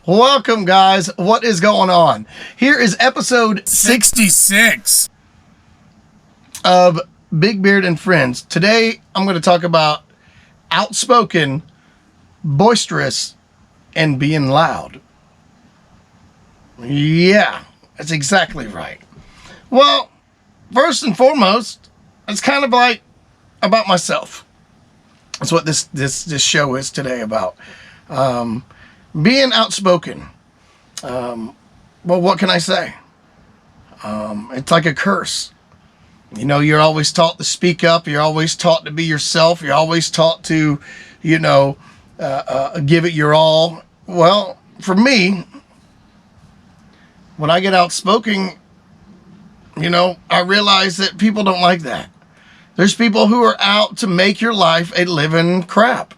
Welcome, guys. What is going on? Here is episode 66 of Beard and FRIENDz. Today, I'm going to talk about outspoken, boisterous, and being loud. Yeah, that's exactly right. Well, first and foremost, it's kind of like about myself. That's what this show is today about. Being outspoken. Well, what can I say? It's like a curse. You know, you're always taught to speak up. You're always taught to be yourself. You're always taught to, give it your all. Well, for me, when I get outspoken, I realize that people don't like that. There's people who are out to make your life a living crap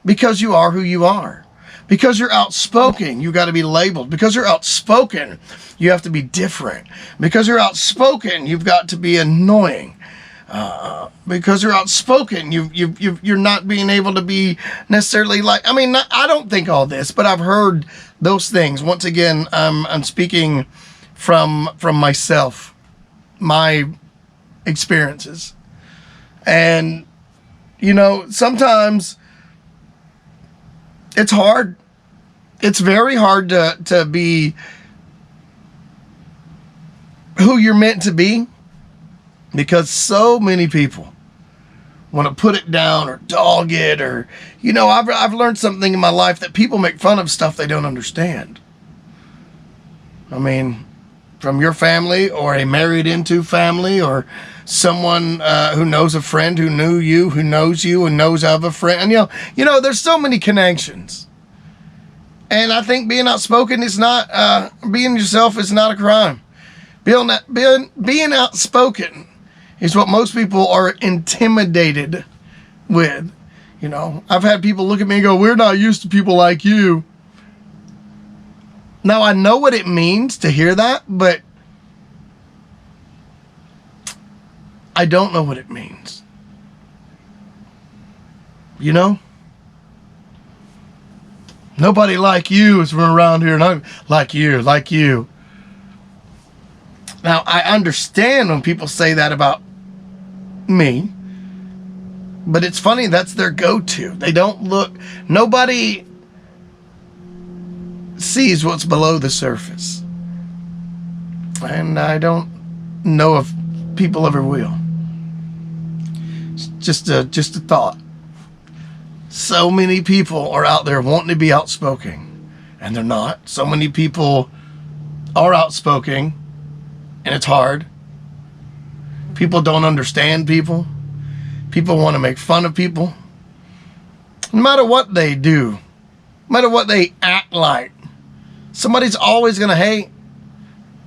because you are who you are. Because you're outspoken, you got to be labeled. Because you're outspoken, you have to be different. Because you're outspoken, you've got to be annoying. Because you're outspoken, you're not being able to be necessarily like. I don't think all this, but I've heard those things. Once again, I'm speaking from myself, my experiences. And, sometimes it's hard. It's very hard to be who you're meant to be because so many people want to put it down or dog it or, I've learned something in my life that people make fun of stuff they don't understand. From your family or a married into family or someone who knows a friend who knew you, who knows you and knows of a friend. And, there's so many connections. And I think being outspoken is not, being yourself is not a crime. Being outspoken is what most people are intimidated with. I've had people look at me and go, we're not used to people like you. Now, I know what it means to hear that, but I don't know what it means. Nobody like you is from around here, and I'm like you. Now, I understand when people say that about me, but it's funny, that's their go-to. They don't look, nobody sees what's below the surface. And I don't know if people ever will. It's just a thought. So many people are out there wanting to be outspoken, and they're not. So many people are outspoken, and it's hard. People don't understand people. People want to make fun of people. No matter what they do, no matter what they act like, somebody's always going to hate.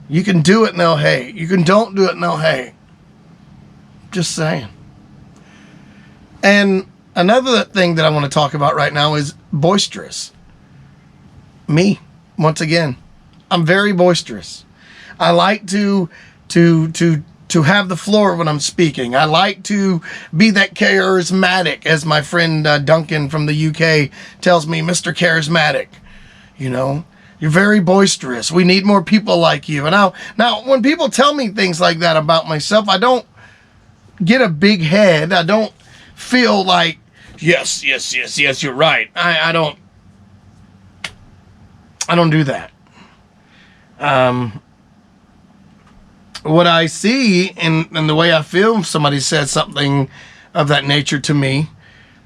You can do it and they'll hate. You can don't do it and they'll hate. Just saying. And another thing that I want to talk about right now is boisterous. Me, once again, I'm very boisterous. I like to have the floor when I'm speaking. I like to be that charismatic, as my friend Duncan from the UK tells me, Mr. Charismatic. You're very boisterous. We need more people like you. And now, when people tell me things like that about myself, I don't get a big head. I don't feel like, yes, you're right. I don't do that. What I see and the way I feel, if somebody says something of that nature to me,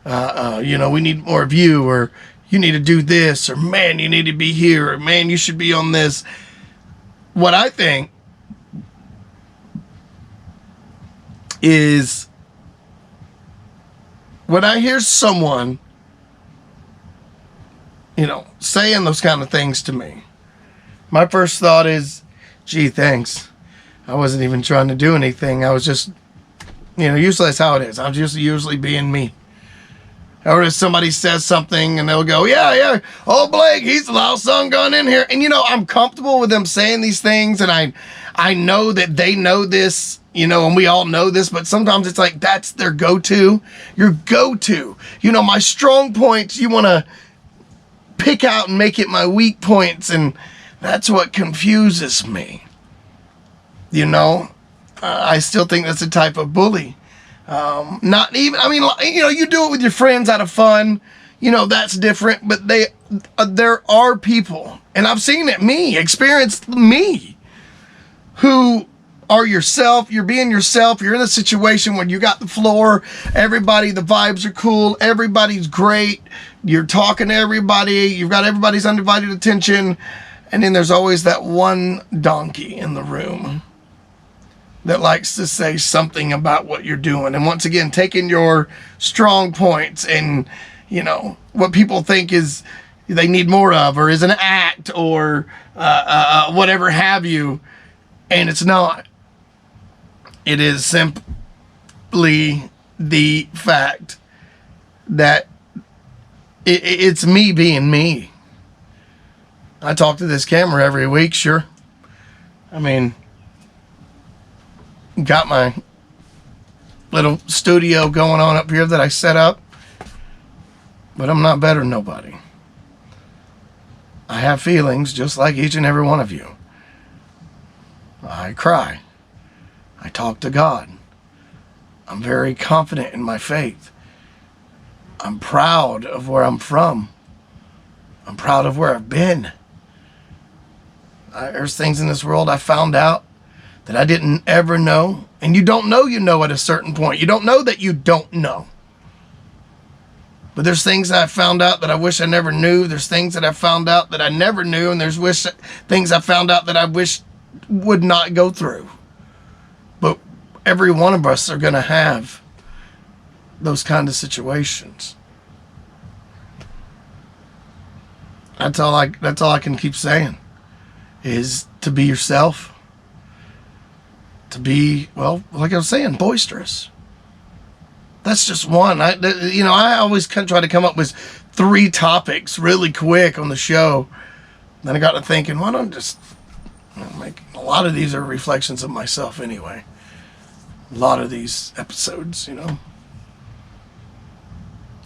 we need more of you, or you need to do this, or man, you need to be here, or man, you should be on this. What I think is when I hear someone, saying those kind of things to me, my first thought is, gee, thanks. I wasn't even trying to do anything. I was just, usually that's how it is. I'm just usually being me. Or if somebody says something and they'll go, yeah, oh, Blake, he's the loud son gone in here. And, I'm comfortable with them saying these things, and I know that they know this, and we all know this, but sometimes it's like that's their go-to. Your go-to. My strong points, you want to pick out and make it my weak points, and that's what confuses me. You know, I still think that's a type of bully. Not even, I mean, you know, you do it with your friends out of fun, you know, that's different, but there are people, and I've seen it, experienced me, who are yourself, you're being yourself, you're in a situation when you got the floor, everybody, the vibes are cool, everybody's great, you're talking to everybody, you've got everybody's undivided attention, and then there's always that one donkey in the room that likes to say something about what you're doing. And once again, taking your strong points and, you know, what people think is they need more of, or is an act, or whatever have you. And it's not. It is simply the fact that it's me being me. I talk to this camera every week, sure. I mean, got my little studio going on up here that I set up, but I'm not better than nobody. I have feelings just like each and every one of you. I cry. I talk to God. I'm very confident in my faith. I'm proud of where I'm from. I'm proud of where I've been. There's things in this world I found out that I didn't ever know. And you don't know you know at a certain point. You don't know that you don't know. But there's things that I found out that I wish I never knew. There's things that I found out that I never knew. And there's things I found out that I wish would not go through. But every one of us are going to have those kind of situations. That's all I can keep saying, is to be yourself. To be, well, like I was saying, boisterous. That's just one. I always try to come up with 3 topics really quick on the show. Then I got to thinking, why don't I just make, a lot of these are reflections of myself anyway. A lot of these episodes, you know.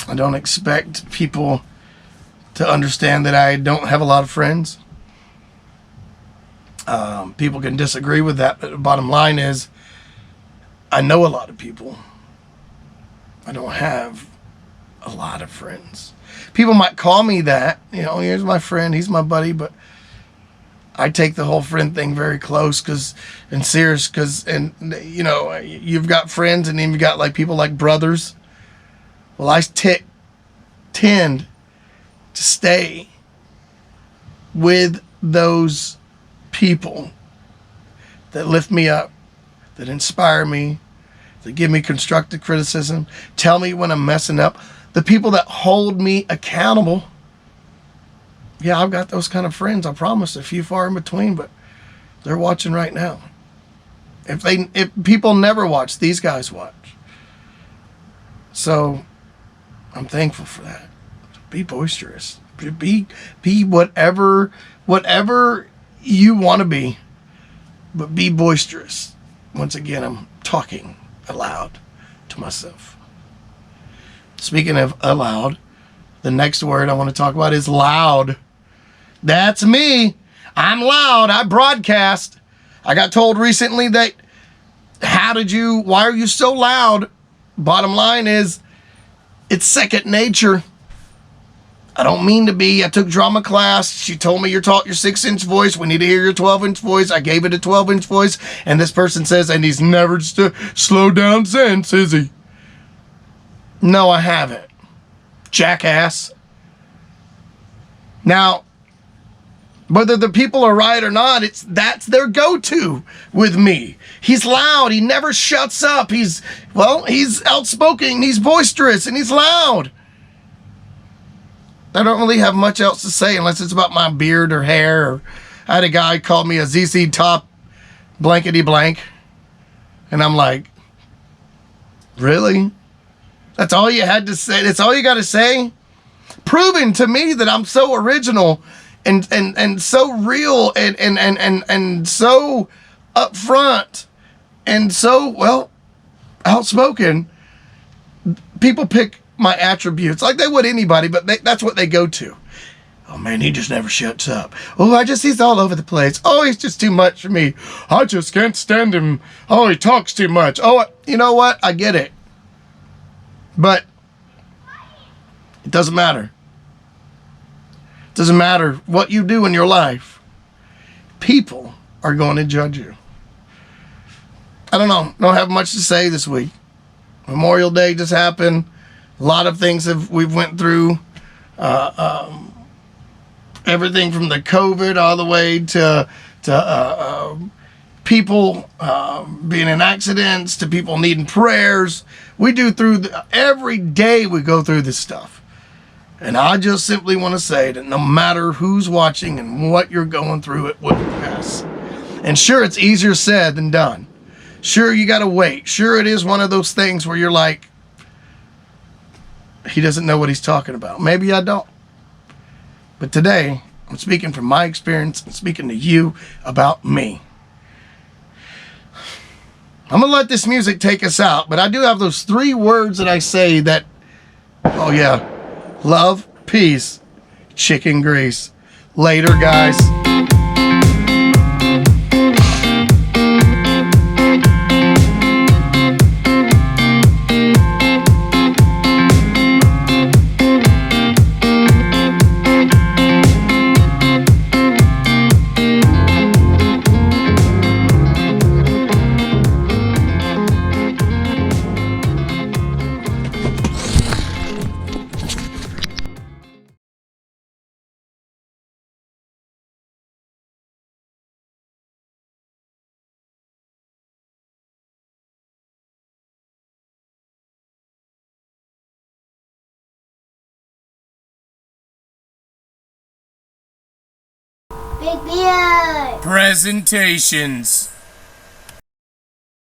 I don't expect people to understand that I don't have a lot of friends. People can disagree with that, but the bottom line is I know a lot of people. I don't have a lot of friends. People might call me that, you know, here's my friend, he's my buddy, but I take the whole friend thing very close and serious, and you know, you've got friends and then you've got like people like brothers. Well, I tend to stay with those people that lift me up, that inspire me, that give me constructive criticism, tell me when I'm messing up, the people that hold me accountable. Yeah, I've got those kind of friends. I promise, a few far in between, but they're watching right now. If people never watch, these guys watch. So I'm thankful for that. Be boisterous. Be whatever you want to be, but be boisterous. Once again, I'm talking aloud to myself. Speaking of aloud, the next word I want to talk about is loud. That's me. I'm loud. I broadcast. I got told recently that, why are you so loud? Bottom line is, it's second nature. I don't mean to be. I took drama class. She told me your 6-inch voice. We need to hear your 12-inch voice. I gave it a 12-inch voice. And this person says, and he's never slowed down since, is he? No, I haven't. Jackass. Now, whether the people are right or not, that's their go-to with me. He's loud. He never shuts up. He's outspoken. He's boisterous, and he's loud. I don't really have much else to say unless it's about my beard or hair. Or I had a guy call me a ZZ Top blankety blank. And I'm like, really? That's all you had to say? That's all you got to say? Proving to me that I'm so original and so real and so upfront and so, well, outspoken. People pick my attributes like they would anybody, but that's what they go to. Oh man, he just never shuts up. Oh, he's all over the place. Oh, he's just too much for me. I just can't stand him. Oh, he talks too much. Oh, you know what? I get it. But it doesn't matter. It doesn't matter what you do in your life. People are going to judge you. I don't know. Don't have much to say this week. Memorial Day just happened. A lot of things we've went through. Everything from the COVID all the way to people being in accidents, to people needing prayers. We do every day we go through this stuff. And I just simply want to say that no matter who's watching and what you're going through, it will pass. And sure, it's easier said than done. Sure, you got to wait. Sure, it is one of those things where you're like, he doesn't know what he's talking about. Maybe I don't. But today, I'm speaking from my experience and speaking to you about me. I'm going to let this music take us out, but I do have those 3 words that I say that, oh yeah, love, peace, chicken grease. Later, guys. Big Beard! Presentations.